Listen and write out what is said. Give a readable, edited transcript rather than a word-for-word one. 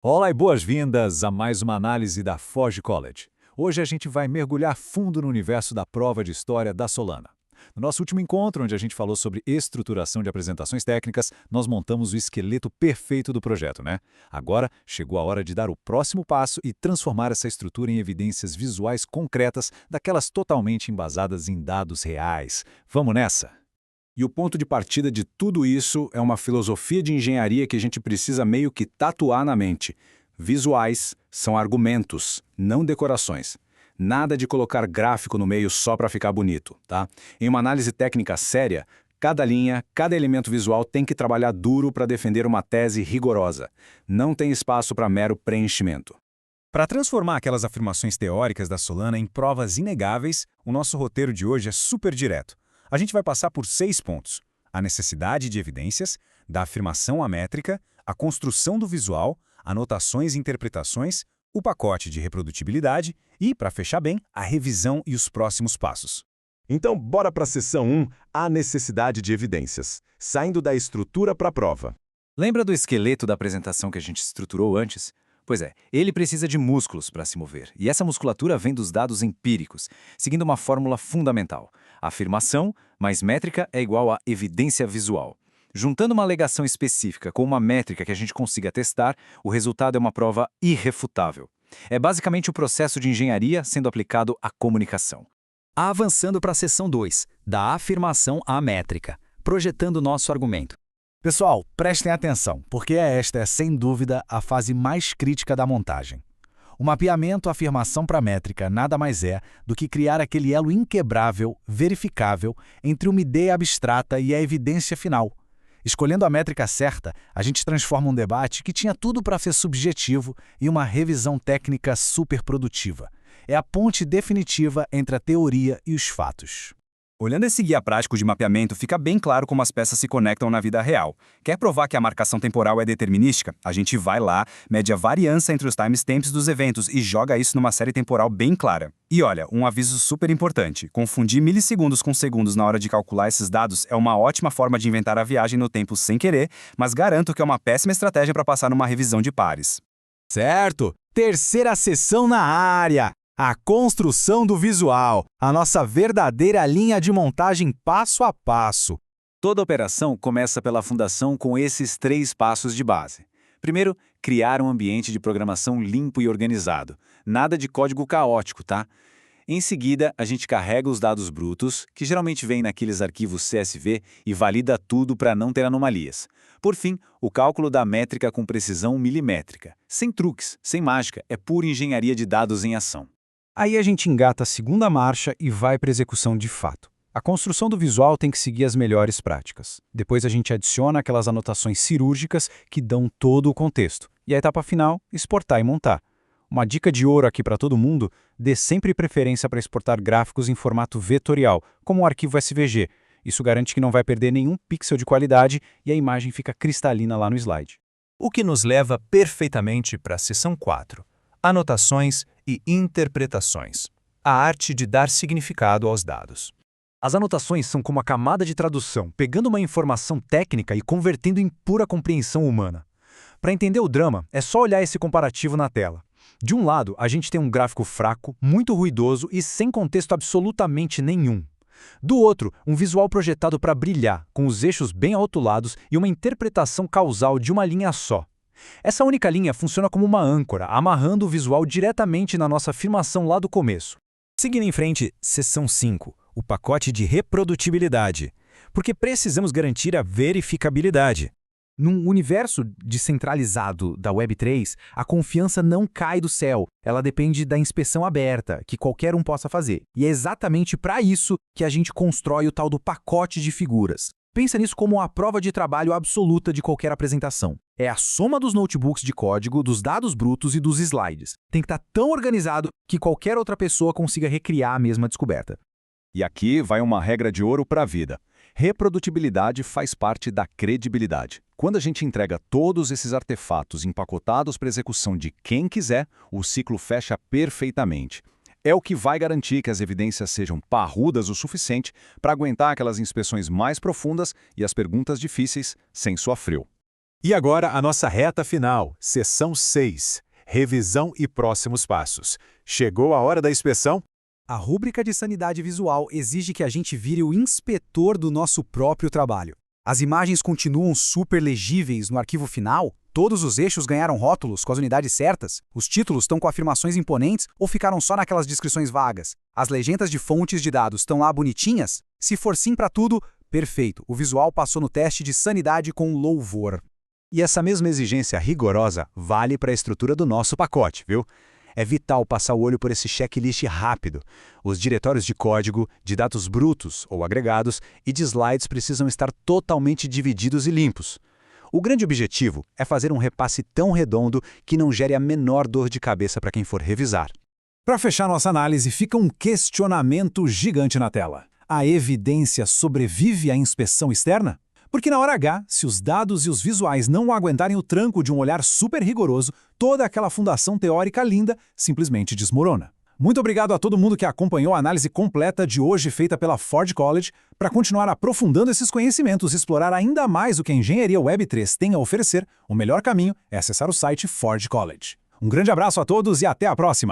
Olá e boas-vindas a mais uma análise da Forge College. Hoje a gente vai mergulhar fundo no universo da prova de história da Solana. No nosso último encontro, onde a gente falou sobre estruturação de apresentações técnicas, nós montamos o esqueleto perfeito do projeto, né? Agora chegou a hora de dar o próximo passo e transformar essa estrutura em evidências visuais concretas, daquelas totalmente embasadas em dados reais. Vamos nessa? E o ponto de partida de tudo isso é uma filosofia de engenharia que a gente precisa meio que tatuar na mente. Visuais são argumentos, não decorações. Nada de colocar gráfico no meio só para ficar bonito, tá? Em uma análise técnica séria, cada linha, cada elemento visual tem que trabalhar duro para defender uma tese rigorosa. Não tem espaço para mero preenchimento. Para transformar aquelas afirmações teóricas da Solana em provas inegáveis, o nosso roteiro de hoje é super direto. A gente vai passar por 6 pontos: a necessidade de evidências, da afirmação amétrica, a construção do visual, anotações e interpretações, o pacote de reprodutibilidade e, para fechar bem, a revisão e os próximos passos. Então, bora para a seção 1, a necessidade de evidências, saindo da estrutura para a prova. Lembra do esqueleto da apresentação que a gente estruturou antes? Pois é, ele precisa de músculos para se mover, e essa musculatura vem dos dados empíricos, seguindo uma fórmula fundamental. Afirmação mais métrica é igual a evidência visual. Juntando uma alegação específica com uma métrica que a gente consiga testar, o resultado é uma prova irrefutável. É basicamente o processo de engenharia sendo aplicado à comunicação. Avançando para a seção 2, da afirmação à métrica, projetando nosso argumento. Pessoal, prestem atenção, porque esta é, sem dúvida, a fase mais crítica da montagem. O mapeamento afirmação para métrica nada mais é do que criar aquele elo inquebrável, verificável, entre uma ideia abstrata e a evidência final. Escolhendo a métrica certa, a gente transforma um debate que tinha tudo para ser subjetivo em uma revisão técnica superprodutiva. É a ponte definitiva entre a teoria e os fatos. Olhando esse guia prático de mapeamento, fica bem claro como as peças se conectam na vida real. Quer provar que a marcação temporal é determinística? A gente vai lá, mede a variância entre os timestamps dos eventos e joga isso numa série temporal bem clara. E olha, um aviso super importante: confundir milissegundos com segundos na hora de calcular esses dados é uma ótima forma de inventar a viagem no tempo sem querer, mas garanto que é uma péssima estratégia para passar numa revisão de pares. Certo! Terceira seção na área! A construção do visual, a nossa verdadeira linha de montagem passo a passo. Toda operação começa pela fundação com esses 3 passos de base. Primeiro, criar um ambiente de programação limpo e organizado. Nada de código caótico, tá? Em seguida, a gente carrega os dados brutos, que geralmente vêm naqueles arquivos CSV, e valida tudo para não ter anomalias. Por fim, o cálculo da métrica com precisão milimétrica. Sem truques, sem mágica, é pura engenharia de dados em ação. Aí a gente engata a segunda marcha e vai para a execução de fato. A construção do visual tem que seguir as melhores práticas. Depois a gente adiciona aquelas anotações cirúrgicas que dão todo o contexto. E a etapa final, exportar e montar. Uma dica de ouro aqui para todo mundo: dê sempre preferência para exportar gráficos em formato vetorial, como um arquivo SVG. Isso garante que não vai perder nenhum pixel de qualidade e a imagem fica cristalina lá no slide. O que nos leva perfeitamente para a seção 4. Anotações e interpretações. A arte de dar significado aos dados. As anotações são como a camada de tradução, pegando uma informação técnica e convertendo em pura compreensão humana. Para entender o drama, é só olhar esse comparativo na tela. De um lado, a gente tem um gráfico fraco, muito ruidoso e sem contexto absolutamente nenhum. Do outro, um visual projetado para brilhar, com os eixos bem alto-lados e uma interpretação causal de uma linha só. Essa única linha funciona como uma âncora, amarrando o visual diretamente na nossa afirmação lá do começo. Seguindo em frente, seção 5, o pacote de reprodutibilidade, porque precisamos garantir a verificabilidade. Num universo descentralizado da Web3, a confiança não cai do céu, ela depende da inspeção aberta, que qualquer um possa fazer. E é exatamente para isso que a gente constrói o tal do pacote de figuras. Pensa nisso como a prova de trabalho absoluta de qualquer apresentação. É a soma dos notebooks de código, dos dados brutos e dos slides. Tem que estar tão organizado que qualquer outra pessoa consiga recriar a mesma descoberta. E aqui vai uma regra de ouro para a vida. Reprodutibilidade faz parte da credibilidade. Quando a gente entrega todos esses artefatos empacotados para execução de quem quiser, o ciclo fecha perfeitamente. É o que vai garantir que as evidências sejam parrudas o suficiente para aguentar aquelas inspeções mais profundas e as perguntas difíceis sem suar frio. E agora a nossa reta final, seção 6, revisão e próximos passos. Chegou a hora da inspeção? A rúbrica de sanidade visual exige que a gente vire o inspetor do nosso próprio trabalho. As imagens continuam super legíveis no arquivo final? Todos os eixos ganharam rótulos com as unidades certas? Os títulos estão com afirmações imponentes ou ficaram só naquelas descrições vagas? As legendas de fontes de dados estão lá bonitinhas? Se for sim para tudo, perfeito. O visual passou no teste de sanidade com louvor. E essa mesma exigência rigorosa vale para a estrutura do nosso pacote, viu? É vital passar o olho por esse checklist rápido. Os diretórios de código, de dados brutos ou agregados e de slides precisam estar totalmente divididos e limpos. O grande objetivo é fazer um repasse tão redondo que não gere a menor dor de cabeça para quem for revisar. Para fechar nossa análise, fica um questionamento gigante na tela. A evidência sobrevive à inspeção externa? Porque na hora H, se os dados e os visuais não aguentarem o tranco de um olhar super rigoroso, toda aquela fundação teórica linda simplesmente desmorona. Muito obrigado a todo mundo que acompanhou a análise completa de hoje feita pela Ford College. Para continuar aprofundando esses conhecimentos e explorar ainda mais o que a engenharia Web3 tem a oferecer, o melhor caminho é acessar o site Ford College. Um grande abraço a todos e até a próxima!